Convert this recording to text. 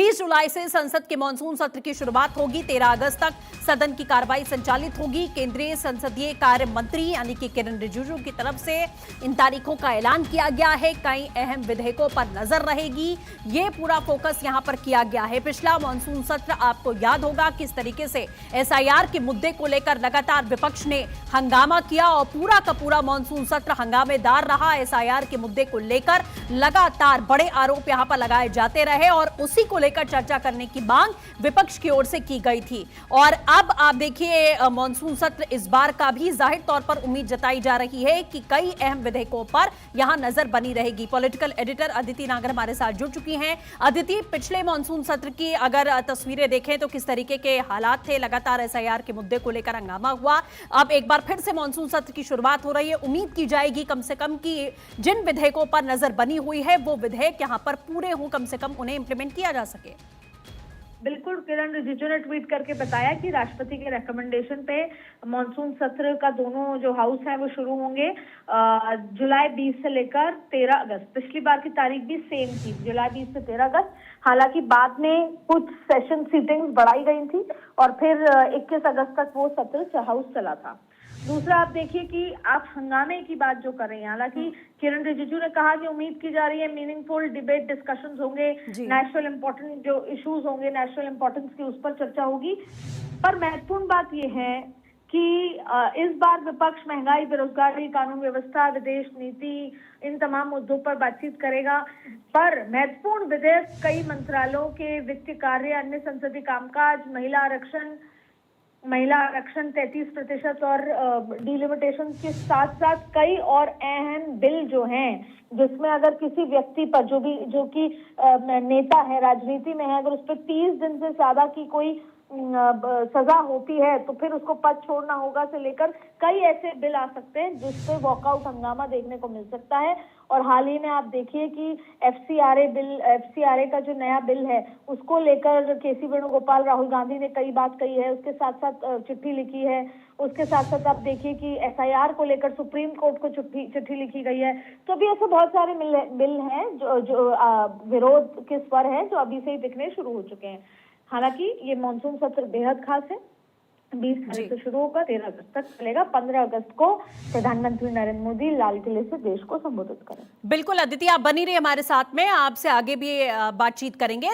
20 जुलाई से संसद के मानसून सत्र की शुरुआत होगी। 13 अगस्त तक सदन की कार्रवाई संचालित होगी। केंद्रीय संसदीय कार्य मंत्री यानी कि किरण रिजिजू की तरफ से इन तारीखों का ऐलान किया गया है। कई अहम विधेयकों पर नजर रहेगी। ये पूरा फोकस यहां पर किया गया है। पिछला मानसून सत्र आपको याद होगा किस तरीके से एसआईआर के मुद्दे को लेकर लगातार विपक्ष ने हंगामा किया और पूरा का पूरा मानसून सत्र हंगामेदार रहा। एसआईआर के मुद्दे को लेकर लगातार बड़े आरोप यहां पर लगाए जाते रहे और उसी को लेकर चर्चा करने की मांग विपक्ष की ओर से की गई थी। और अब आप देखिए मानसून सत्र इस बार का भी जाहिर तौर पर उम्मीद जताई जा रही है कि कई अहम विधेयकों पर यहां नजर बनी रहेगी। पॉलिटिकल एडिटर अदिति नागर हमारे साथ जुड़ चुकी हैं। अदिति, पिछले मानसून सत्र की अगर तस्वीरें देखें तो किस तरीके के हालात थे? लगातार एसआईआर के मुद्दे को लेकर हंगामा हुआ। अब एक बार फिर से मानसून सत्र की शुरुआत हो रही है। उम्मीद की जाएगी कम से कम कि जिन विधेयकों पर नजर बनी हुई है वो विधेयक यहां पर पूरे हों, कम से कम उन्हें इंप्लीमेंट किया जा सके। बिल्कुल, किरण रिजिजू ने ट्वीट करके बताया कि राष्ट्रपति के रेकमेंडेशन पे मानसून सत्र का दोनों जो हाउस है वो शुरू होंगे जुलाई 20 से लेकर 13 अगस्त। पिछली बार की तारीख भी सेम थी, जुलाई 20 से 13 अगस्त। हालांकि बाद में कुछ सेशन सीटिंग्स बढ़ाई गई थी और फिर 21 अगस्त तक वो सत्र हाउस चला था। दूसरा, आप देखिए कि आप हंगामे की बात जो कर रहे हैं, हालांकि किरण रिजिजू ने कहा कि उम्मीद की जा रही है मीनिंगफुल डिबेट डिस्कशंस होंगे, नेशनल इंपॉर्टेंट जो इश्यूज होंगे, नेशनल इंपॉर्टेंस की उस पर चर्चा होगी। पर महत्वपूर्ण बात यह है कि इस बार विपक्ष महंगाई, बेरोजगारी, कानून व्यवस्था, विदेश नीति, इन तमाम मुद्दों पर बातचीत करेगा। पर महत्वपूर्ण विधेयक कई मंत्रालयों के वित्त कार्य, अन्य संसदीय कामकाज, महिला आरक्षण 33% और डिलिमिटेशन के साथ साथ कई और अहम बिल जो हैं, जिसमें अगर किसी व्यक्ति पर जो कि नेता है, राजनीति में है, अगर उस पर 30 दिन से ज्यादा की कोई सजा होती है तो फिर उसको पद छोड़ना होगा से लेकर कई ऐसे बिल आ सकते हैं जिससे वॉकआउट हंगामा देखने को मिल सकता है। और हाल ही में आप देखिए कि एफसीआरए का जो नया बिल है उसको लेकर केसी वेणुगोपाल, राहुल गांधी ने कई बात कही है, उसके साथ साथ चिट्ठी लिखी है। उसके साथ साथ आप देखिए कि एसआईआर को लेकर सुप्रीम कोर्ट को चिट्ठी लिखी गई है। तो अभी ऐसे बहुत सारे बिल हैं जो विरोध के स्वर हैं जो अभी से ही दिखने शुरू हो चुके हैं। हालांकि ये मानसून सत्र बेहद खास है। 20 तारीख से शुरू होगा, 13 अगस्त तक चलेगा। 15 अगस्त को प्रधानमंत्री नरेंद्र मोदी लाल किले से देश को संबोधित करें। बिल्कुल अदिति, आप बनी रही हमारे साथ में, आपसे आगे भी बातचीत करेंगे।